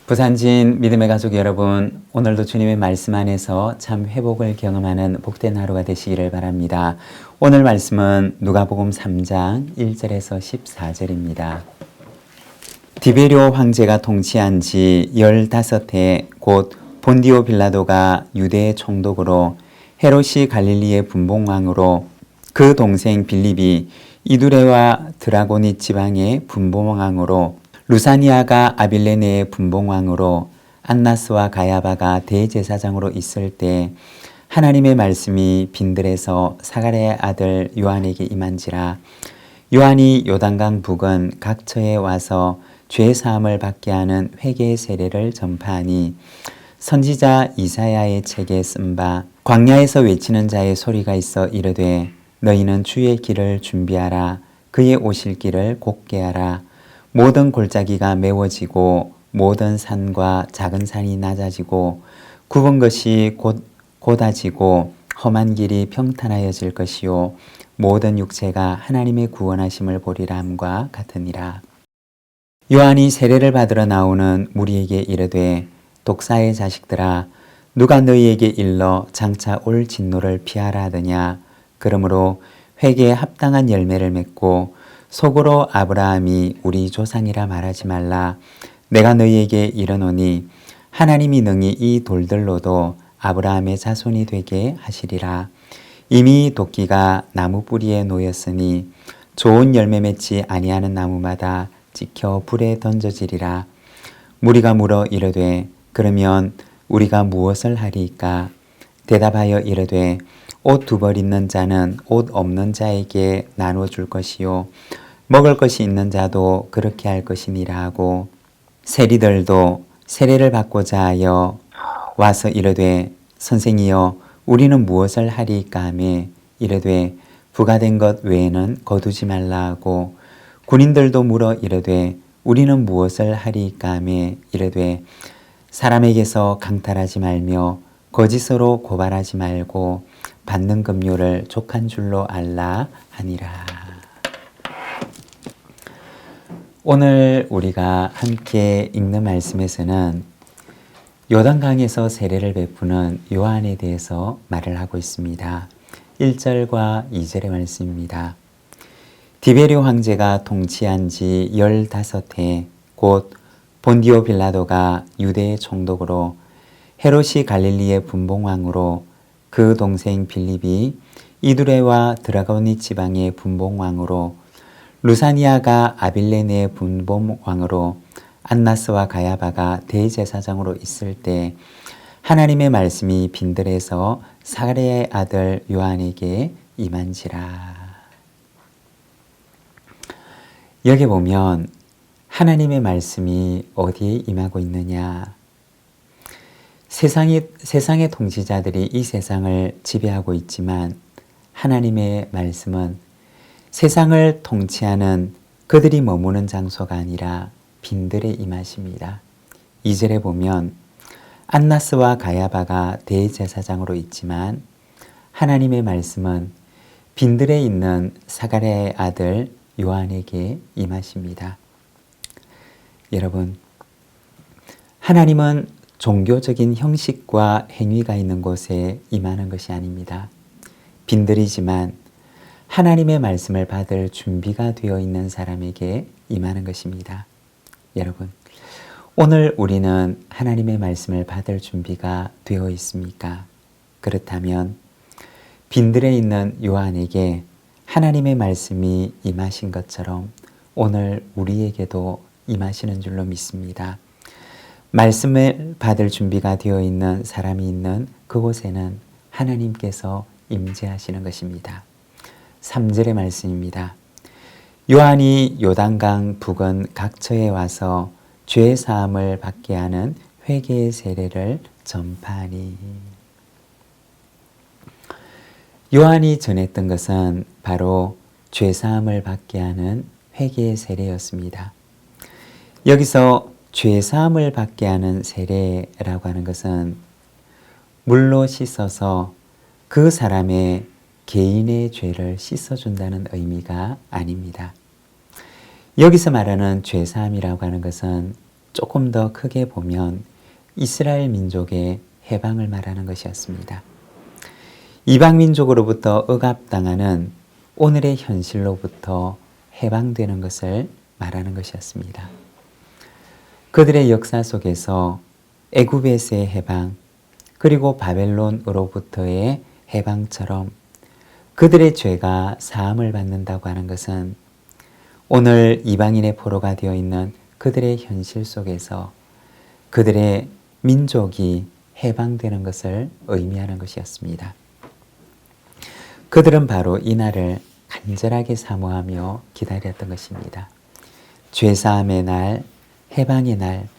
부산진 믿음의 가족 여러분, 오늘도 주님의 말씀 안에서 참 회복을 경험하는 복된 하루가 되시기를 바랍니다. 오늘 말씀은 누가복음 3장 1절에서 14절입니다. 디베료 황제가 통치한 지 15해 곧 본디오 빌라도가 유대의 총독으로 헤롯이 갈릴리의 분봉왕으로 그 동생 빌립이 이두레와 드라고니 지방의 분봉왕으로 루사니아가 아빌레네의 분봉왕으로 안나스와 가야바가 대제사장으로 있을 때 하나님의 말씀이 빈들에서 사가랴의 아들 요한에게 임한지라. 요한이 요단강 북은 각처에 와서 죄 사함을 받게 하는 회개의 세례를 전파하니 선지자 이사야의 책에 쓴 바 광야에서 외치는 자의 소리가 있어 이르되 너희는 주의 길을 준비하라. 그의 오실 길을 곧게 하라. 모든 골짜기가 메워지고 모든 산과 작은 산이 낮아지고 굽은 것이 곧아지고 험한 길이 평탄하여질 것이요 모든 육체가 하나님의 구원하심을 보리라 함과 같으니라. 요한이 세례를 받으러 나오는 무리에게 이르되 독사의 자식들아 누가 너희에게 일러 장차 올 진노를 피하라 하더냐. 그러므로 회개에 합당한 열매를 맺고 속으로 아브라함이 우리 조상이라 말하지 말라. 내가 너희에게 이르노니 하나님이 능히 이 돌들로도 아브라함의 자손이 되게 하시리라. 이미 도끼가 나무 뿌리에 놓였으니 좋은 열매 맺지 아니하는 나무마다 찍혀 불에 던져지리라. 무리가 물어 이르되 그러면 우리가 무엇을 하리이까? 대답하여 이르되 옷 2벌 있는 자는 옷 없는 자에게 나누어 줄 것이요 먹을 것이 있는 자도 그렇게 할 것이니라 하고 세리들도 세례를 받고자 하여 와서 이르되 선생이여 우리는 무엇을 하리이까 하며 이르되 부가된 것 외에는 거두지 말라 하고 군인들도 물어 이르되 우리는 무엇을 하리이까 하며 이르되 사람에게서 강탈하지 말며 거짓으로 고발하지 말고 받는 급료를 족한 줄로 알라 하니라. 오늘 우리가 함께 읽는 말씀에서는 요단강에서 세례를 베푸는 요한에 대해서 말을 하고 있습니다. 1절과 2절의 말씀입니다. 디베료 황제가 통치한 지 15해 곧 본디오 빌라도가 유대의 총독으로 헤롯이 갈릴리의 분봉왕으로 그 동생 빌립이 이두레와 드라고니 지방의 분봉왕으로 루사니아가 아빌레네의 분봉왕으로 안나스와 가야바가 대제사장으로 있을 때 하나님의 말씀이 빈들에서 사가랴의 아들 요한에게 임한지라. 여기 보면 하나님의 말씀이 어디에 임하고 있느냐? 세상의 통치자들이 이 세상을 지배하고 있지만 하나님의 말씀은 세상을 통치하는 그들이 머무는 장소가 아니라 빈들에 임하십니다. 2절에 보면 안나스와 가야바가 대제사장으로 있지만 하나님의 말씀은 빈들에 있는 사가랴의 아들 요한에게 임하십니다. 여러분, 하나님은 종교적인 형식과 행위가 있는 곳에 임하는 것이 아닙니다. 빈들이지만 하나님의 말씀을 받을 준비가 되어 있는 사람에게 임하는 것입니다. 여러분, 오늘 우리는 하나님의 말씀을 받을 준비가 되어 있습니까? 그렇다면 빈들에 있는 요한에게 하나님의 말씀이 임하신 것처럼 오늘 우리에게도 임하시는 줄로 믿습니다. 말씀을 받을 준비가 되어 있는 사람이 있는 그곳에는 하나님께서 임재하시는 것입니다. 3절의 말씀입니다. 요한이 요단강 북은 각처에 와서 죄 사함을 받게 하는 회개의 세례를 전파하니. 요한이 전했던 것은 바로 죄 사함을 받게 하는 회개의 세례였습니다. 여기서 죄 사함을 받게 하는 세례라고 하는 것은 물로 씻어서 그 사람의 개인의 죄를 씻어준다는 의미가 아닙니다. 여기서 말하는 죄 사함이라고 하는 것은 조금 더 크게 보면 이스라엘 민족의 해방을 말하는 것이었습니다. 이방 민족으로부터 억압당하는 오늘의 현실로부터 해방되는 것을 말하는 것이었습니다. 그들의 역사 속에서 애굽에서의 해방, 그리고 바벨론으로부터의 해방처럼 그들의 죄가 사함을 받는다고 하는 것은 오늘 이방인의 포로가 되어 있는 그들의 현실 속에서 그들의 민족이 해방되는 것을 의미하는 것이었습니다. 그들은 바로 이 날을 간절하게 사모하며 기다렸던 것입니다. 죄사함의 날, 해방의 날,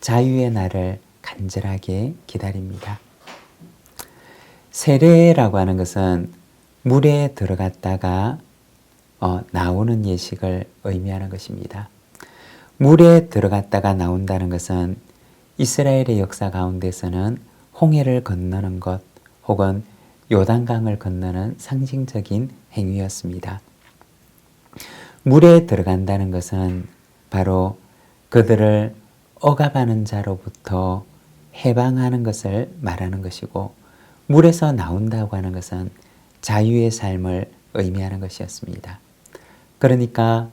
자유의 날을 간절하게 기다립니다. 세례라고 하는 것은 물에 들어갔다가 나오는 예식을 의미하는 것입니다. 물에 들어갔다가 나온다는 것은 이스라엘의 역사 가운데서는 홍해를 건너는 것 혹은 요단강을 건너는 상징적인 행위였습니다. 물에 들어간다는 것은 바로 그들을 억압하는 자로부터 해방하는 것을 말하는 것이고, 물에서 나온다고 하는 것은 자유의 삶을 의미하는 것이었습니다. 그러니까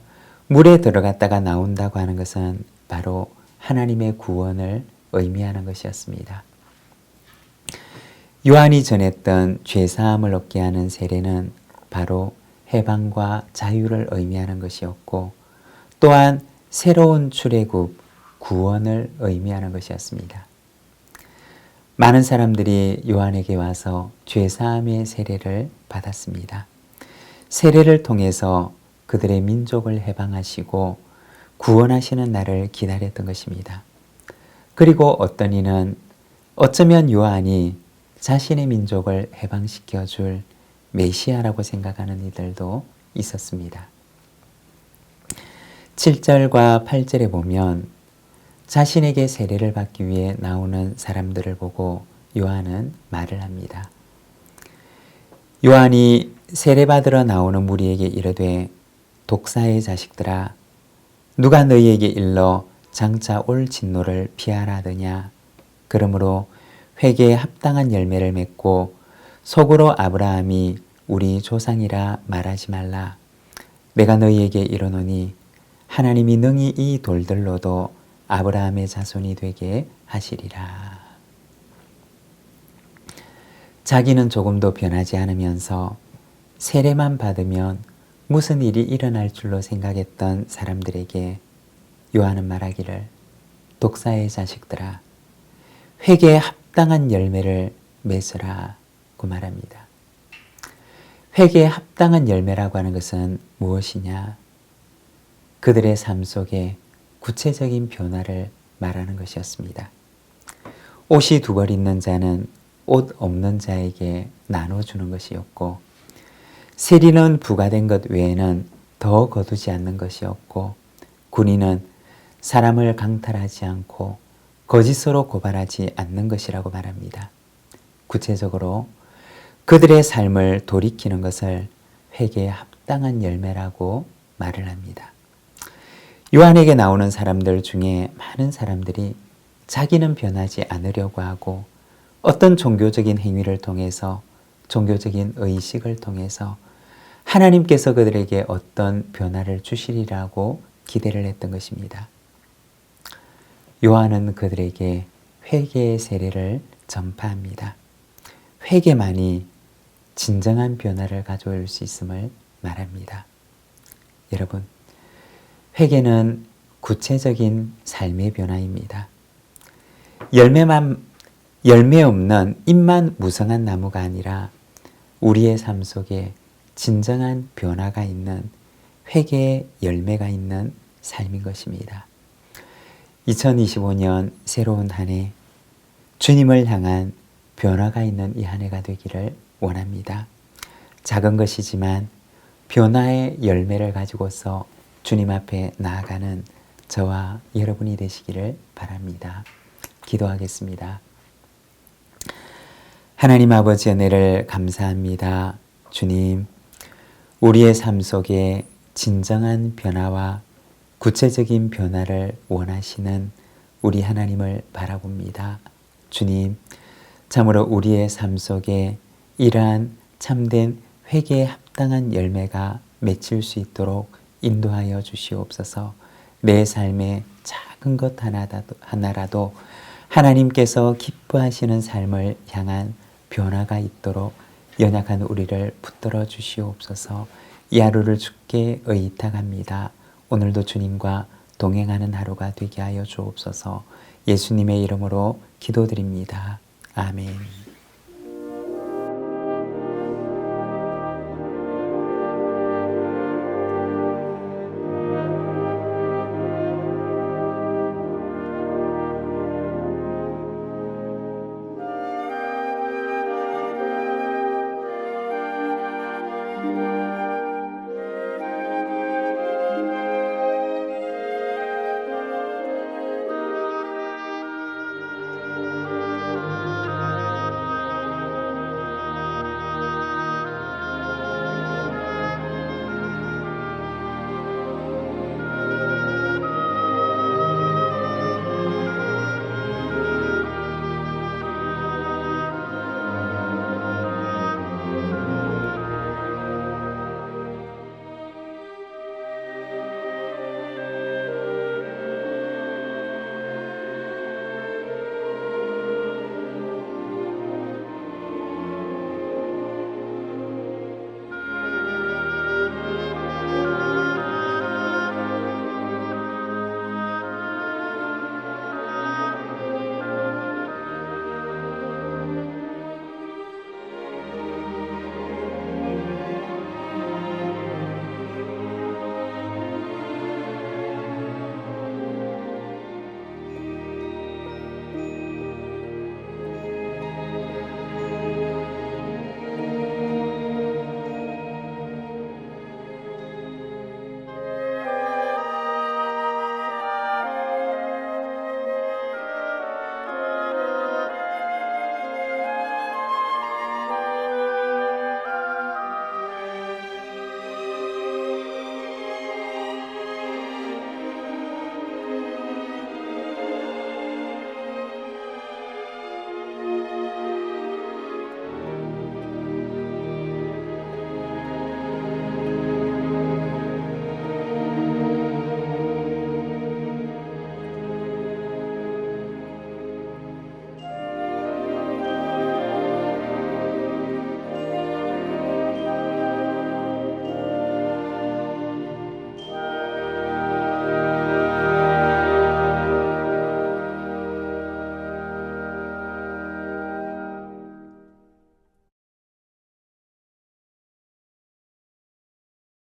물에 들어갔다가 나온다고 하는 것은 바로 하나님의 구원을 의미하는 것이었습니다. 요한이 전했던 죄사함을 얻게 하는 세례는 바로 해방과 자유를 의미하는 것이었고, 또한 새로운 출애굽, 구원을 의미하는 것이었습니다. 많은 사람들이 요한에게 와서 죄사함의 세례를 받았습니다. 세례를 통해서 그들의 민족을 해방하시고 구원하시는 날을 기다렸던 것입니다. 그리고 어떤 이는 어쩌면 요한이 자신의 민족을 해방시켜 줄 메시아라고 생각하는 이들도 있었습니다. 7절과 8절에 보면 자신에게 세례를 받기 위해 나오는 사람들을 보고 요한은 말을 합니다. 요한이 세례받으러 나오는 무리에게 이르되 독사의 자식들아, 누가 너희에게 일러 장차 올 진노를 피하라 하더냐. 그러므로 회개에 합당한 열매를 맺고 속으로 아브라함이 우리 조상이라 말하지 말라. 내가 너희에게 이르노니 하나님이 능히 이 돌들로도 아브라함의 자손이 되게 하시리라. 자기는 조금도 변하지 않으면서 세례만 받으면 무슨 일이 일어날 줄로 생각했던 사람들에게 요한은 말하기를 독사의 자식들아, 회개에 합당한 열매를 맺으라고 말합니다. 회개에 합당한 열매라고 하는 것은 무엇이냐? 그들의 삶 속에 구체적인 변화를 말하는 것이었습니다. 옷이 두 벌 있는 자는 옷 없는 자에게 나눠주는 것이었고, 세리는 부과된 것 외에는 더 거두지 않는 것이었고, 군인은 사람을 강탈하지 않고 거짓으로 고발하지 않는 것이라고 말합니다. 구체적으로 그들의 삶을 돌이키는 것을 회개에 합당한 열매라고 말을 합니다. 요한에게 나오는 사람들 중에 많은 사람들이 자기는 변하지 않으려고 하고 어떤 종교적인 행위를 통해서, 종교적인 의식을 통해서 하나님께서 그들에게 어떤 변화를 주시리라고 기대를 했던 것입니다. 요한은 그들에게 회개의 세례를 전파합니다. 회개만이 진정한 변화를 가져올 수 있음을 말합니다. 여러분, 회개는 구체적인 삶의 변화입니다. 열매 없는 잎만 무성한 나무가 아니라 우리의 삶 속에 진정한 변화가 있는 회개의 열매가 있는 삶인 것입니다. 2025년 새로운 한 해, 주님을 향한 변화가 있는 이 한 해가 되기를 원합니다. 작은 것이지만 변화의 열매를 가지고서 주님 앞에 나아가는 저와 여러분이 되시기를 바랍니다. 기도하겠습니다. 하나님 아버지 은혜를 감사합니다. 주님, 우리의 삶 속에 진정한 변화와 구체적인 변화를 원하시는 우리 하나님을 바라봅니다. 주님, 참으로 우리의 삶 속에 이러한 참된 회개에 합당한 열매가 맺힐 수 있도록 인도하여 주시옵소서. 내 삶에 작은 것 하나라도 하나님께서 기뻐하시는 삶을 향한 변화가 있도록 연약한 우리를 붙들어 주시옵소서. 이 하루를 주께 의탁합니다. 오늘도 주님과 동행하는 하루가 되게 하여 주옵소서. 예수님의 이름으로 기도드립니다. 아멘.